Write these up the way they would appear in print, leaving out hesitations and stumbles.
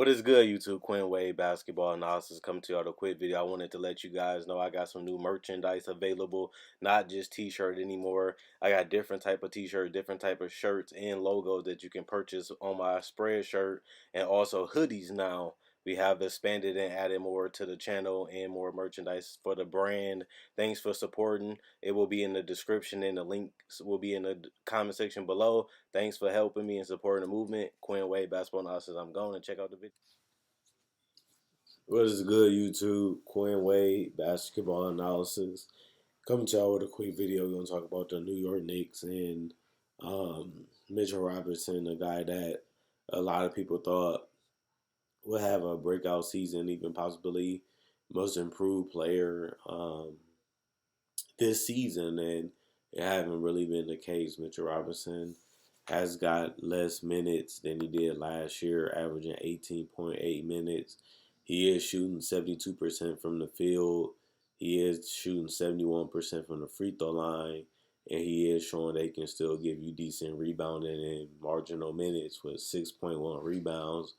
is good, YouTube? Quinn Wade Basketball Analysis coming to you with a quick video. I wanted to let you guys know I got some new merchandise available, not just t-shirt anymore. I got different type of t-shirt, different type of shirts and logos that you can purchase on my spread shirt, and also hoodies now. We have expanded and added more to the channel and more merchandise for the brand. Thanks for supporting. It will be in the description and the links will be in the comment section below. Thanks for helping me and supporting the movement. Quinn Wade Basketball Analysis. I'm going to check out the video. What is good, YouTube? Quinn Wade Basketball Analysis. Coming to y'all with a quick video. We're going to talk about the New York Knicks and Mitchell Robinson, a guy that a lot of people thought would have a breakout season, even possibly most improved player this season, and it haven't really been the case. Mitchell Robinson has got less minutes than he did last year, averaging 18.8 minutes. He is shooting 72% from the field. He is shooting 71% from the free throw line. And he is showing they can still give you decent rebounding and marginal minutes with 6.1 rebounds.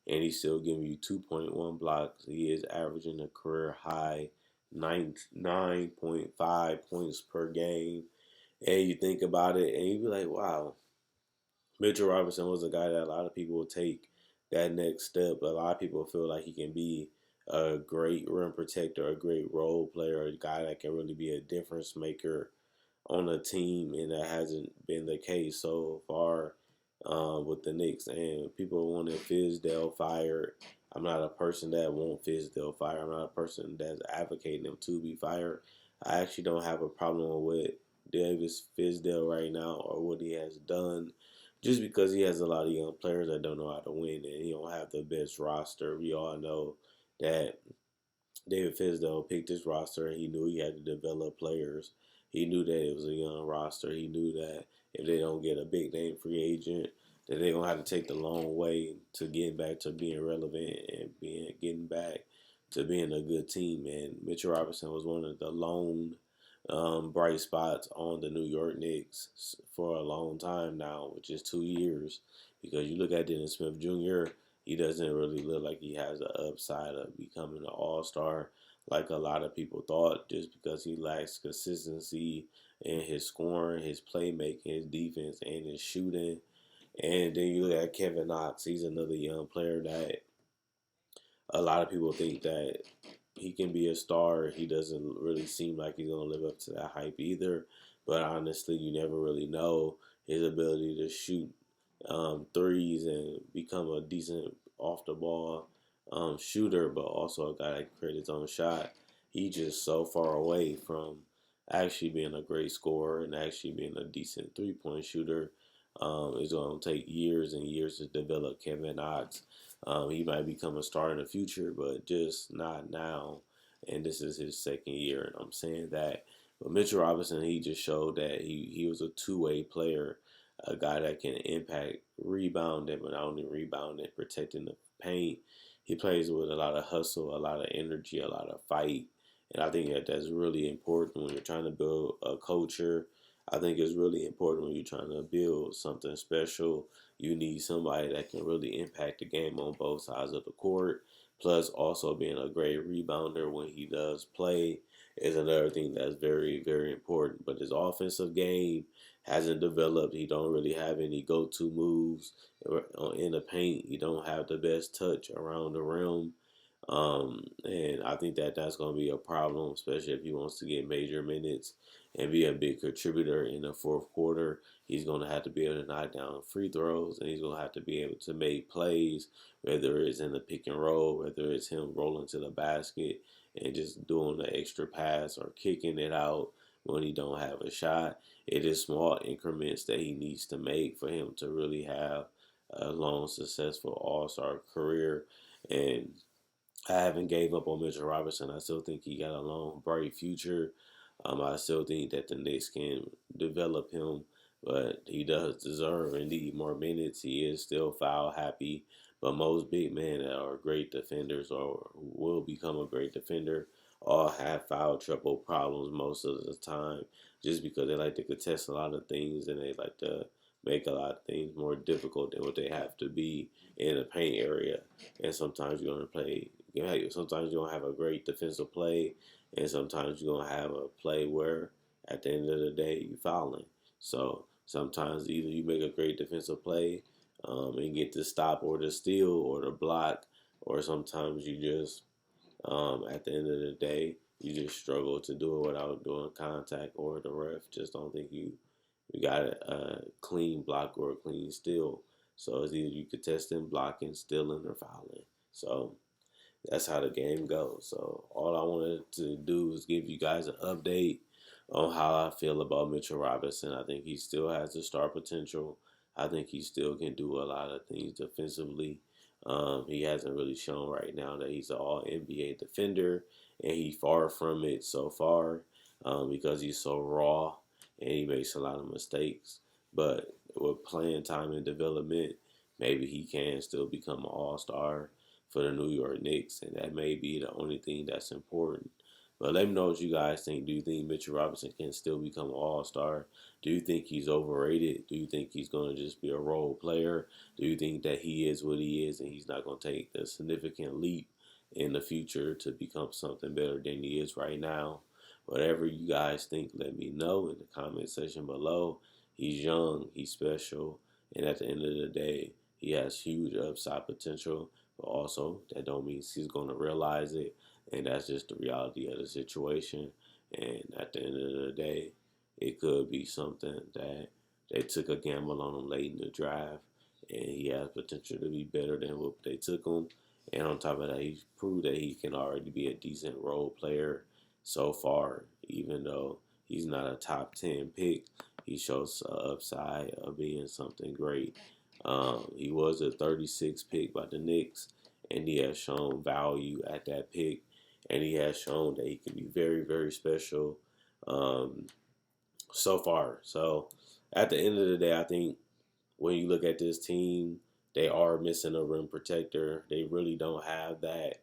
And he's still giving you 2.1 blocks. He is averaging a career high 9.5 points per game. And you think about it and you be like, wow, Mitchell Robinson was a guy that a lot of people will take that next step. A lot of people feel like he can be a great rim protector, a great role player, a guy that can really be a difference maker on a team, and that hasn't been the case so far with the Knicks. And people wanted Fizdale fired. I'm not a person that wants Fizdale fired. I'm not a person that's advocating him to be fired. I actually don't have a problem with Davis Fizdale right now or what he has done, just because he has a lot of young players that don't know how to win and he don't have the best roster. We all know that David Fizdale picked his roster and he knew he had to develop players. He knew that it was a young roster. He knew that if they don't get a big name free agent, that they're gonna have to take the long way to get back to being relevant and getting back to being a good team. And Mitchell Robinson was one of the lone bright spots on the New York Knicks for a long time now, which is 2 years. Because you look at Dennis Smith Jr., he doesn't really look like he has the upside of becoming an all-star like a lot of people thought, just because he lacks consistency in his scoring, his playmaking, his defense, and his shooting. And then you look at Kevin Knox. He's another young player that a lot of people think that he can be a star. He doesn't really seem like he's going to live up to that hype either. But honestly, you never really know his ability to shoot threes and become a decent off the ball shooter, but also a guy that can create his own shot. He's just so far away from actually being a great scorer and actually being a decent 3-point shooter. It's going to take years and years to develop Kevin Knox. He might become a star in the future, but just not now. And this is his second year, and I'm saying that. But Mitchell Robinson, he just showed that he was a two-way player, a guy that can impact rebounding, but not only rebounding, protecting the paint. He plays with a lot of hustle, a lot of energy, a lot of fight. And I think that that's really important when you're trying to build a culture. I think it's really important when you're trying to build something special. You need somebody that can really impact the game on both sides of the court. Plus, also being a great rebounder when he does play is another thing that's very, very important. But his offensive game hasn't developed. He don't really have any go-to moves in the paint. He don't have the best touch around the rim. And I think that that's going to be a problem, especially if he wants to get major minutes and be a big contributor in the fourth quarter. He's going to have to be able to knock down free throws, and he's going to have to be able to make plays, whether it's in the pick and roll, whether it's him rolling to the basket and just doing the extra pass or kicking it out when he don't have a shot. It is small increments that he needs to make for him to really have a long, successful all-star career. And I haven't gave up on Mitchell Robinson. I still think he got a long, bright future. I still think that the Knicks can develop him, but he does deserve and need more minutes. He is still foul happy, but most big men that are great defenders or will become a great defender all have foul trouble problems most of the time, just because they like to contest a lot of things and they like to make a lot of things more difficult than what they have to be in the paint area. And sometimes you're going to play. Sometimes you're going to have a great defensive play, and sometimes you're going to have a play where at the end of the day you fouling. So sometimes either you make a great defensive play and get the stop or the steal or the block, or sometimes you just at the end of the day you just struggle to do it without doing contact, or the ref just don't think you got a clean block or a clean steal. So it's either you contesting, blocking, stealing, or fouling. So that's how the game goes. So all I wanted to do is give you guys an update on how I feel about Mitchell Robinson. I think he still has the star potential. I think he still can do a lot of things defensively. He hasn't really shown right now that he's an all NBA defender, and he's far from it so far because he's so raw and he makes a lot of mistakes. But with playing time and development, maybe he can still become an all-star for the New York Knicks, and that may be the only thing that's important. But let me know what you guys think. Do you think Mitchell Robinson can still become an all-star? Do you think he's overrated? Do you think he's going to just be a role player? Do you think that he is what he is and he's not going to take a significant leap in the future to become something better than he is right now? Whatever you guys think, let me know in the comment section below. He's young, he's special, and at the end of the day, he has huge upside potential. But also, that don't mean he's going to realize it, and that's just the reality of the situation. And at the end of the day, it could be something that they took a gamble on him late in the draft, and he has potential to be better than what they took him. And on top of that, he's proved that he can already be a decent role player so far, even though he's not a top 10 pick. He shows an upside of being something great. He was a 36 pick by the Knicks, and he has shown value at that pick, and he has shown that he can be very, very special so far. So at the end of the day, I think when you look at this team, they are missing a rim protector. They really don't have that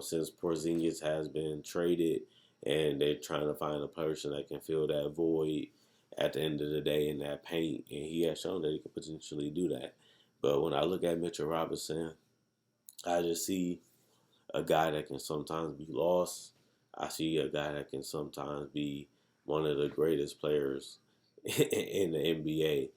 since Porzingis has been traded, and they're trying to find a person that can fill that void at the end of the day in that paint, and he has shown that he can potentially do that. But when I look at Mitchell Robinson, I just see a guy that can sometimes be lost. I see a guy that can sometimes be one of the greatest players in the NBA.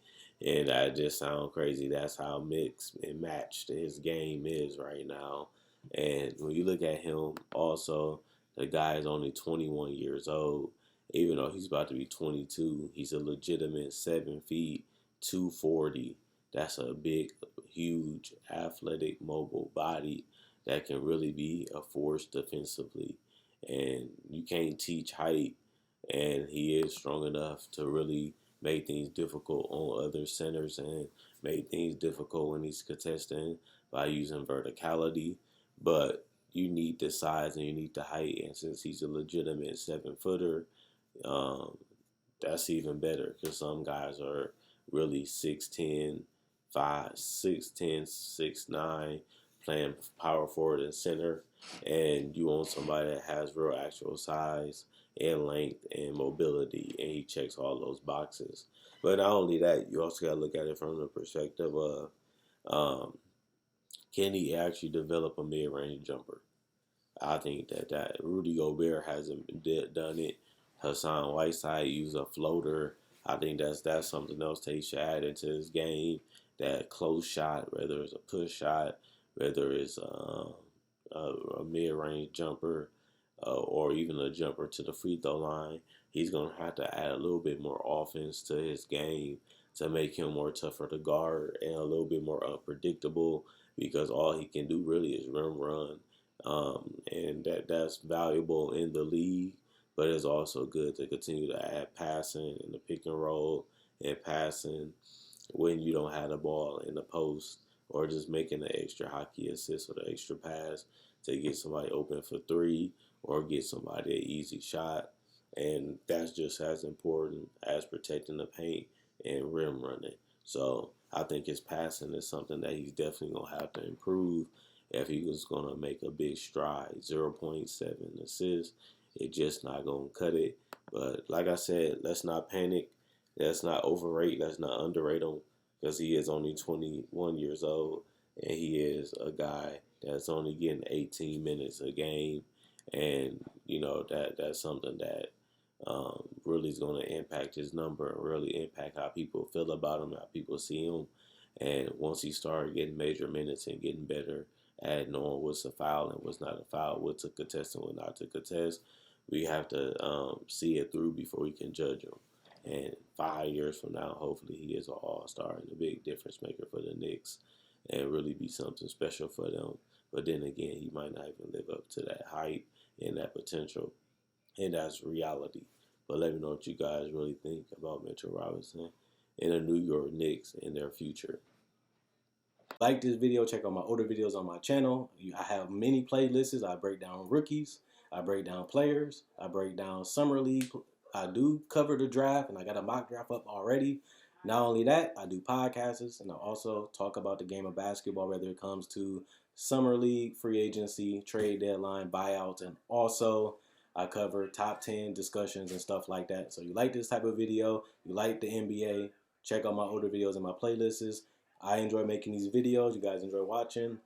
And I just sound crazy. That's how mixed and matched his game is right now. And when you look at him, also, the guy is only 21 years old. Even though he's about to be 22, he's a legitimate 7 feet, 240. That's a big, huge, athletic, mobile body that can really be a force defensively. And you can't teach height, and he is strong enough to really make things difficult on other centers and make things difficult when he's contesting by using verticality. But you need the size and you need the height, and since he's a legitimate 7 footer, um, that's even better because some guys are really 6'10", 6'10", 6'9", playing power forward and center, and you want somebody that has real actual size and length and mobility, and he checks all those boxes. But not only that, you also got to look at it from the perspective of um, can he actually develop a mid-range jumper? I think that Rudy Gobert hasn't done it. Hassan Whiteside used a floater. I think that's something else that he should add into his game. That close shot, whether it's a push shot, whether it's a mid-range jumper, or even a jumper to the free throw line, he's going to have to add a little bit more offense to his game to make him more tougher to guard and a little bit more unpredictable because all he can do really is rim run. And that's valuable in the league, but it's also good to continue to add passing in the pick and roll and passing when you don't have the ball in the post, or just making an extra hockey assist or the extra pass to get somebody open for three or get somebody an easy shot. And that's just as important as protecting the paint and rim running. So I think his passing is something that he's definitely going to have to improve if he was going to make a big stride. 0.7 assists, it's just not going to cut it. But like I said, let's not panic. let's not overrate, let's not underrate him because he is only 21 years old and he is a guy that's only getting 18 minutes a game, and that's something that really is going to impact his number and really impact how people feel about him, how people see him. And once he started getting major minutes and getting better at knowing what's a foul and what's not a foul, what to contest and what not to contest, we have to see it through before we can judge him. And 5 years from now, hopefully, he is an all-star and a big difference maker for the Knicks and really be something special for them. But then again, he might not even live up to that hype and that potential, and that's reality. But let me know what you guys really think about Mitchell Robinson and the New York Knicks and their future. Like this video, check out my older videos on my channel. I have many playlists. I break down rookies, I break down players, I break down summer league. I do cover the draft, and I got a mock draft up already. Not only that, I do podcasts, and I also talk about the game of basketball, whether it comes to summer league, free agency, trade deadline, buyouts, and also I cover top 10 discussions and stuff like that. So you like this type of video, you like the NBA, check out my older videos and my playlists. I enjoy making these videos. You guys enjoy watching.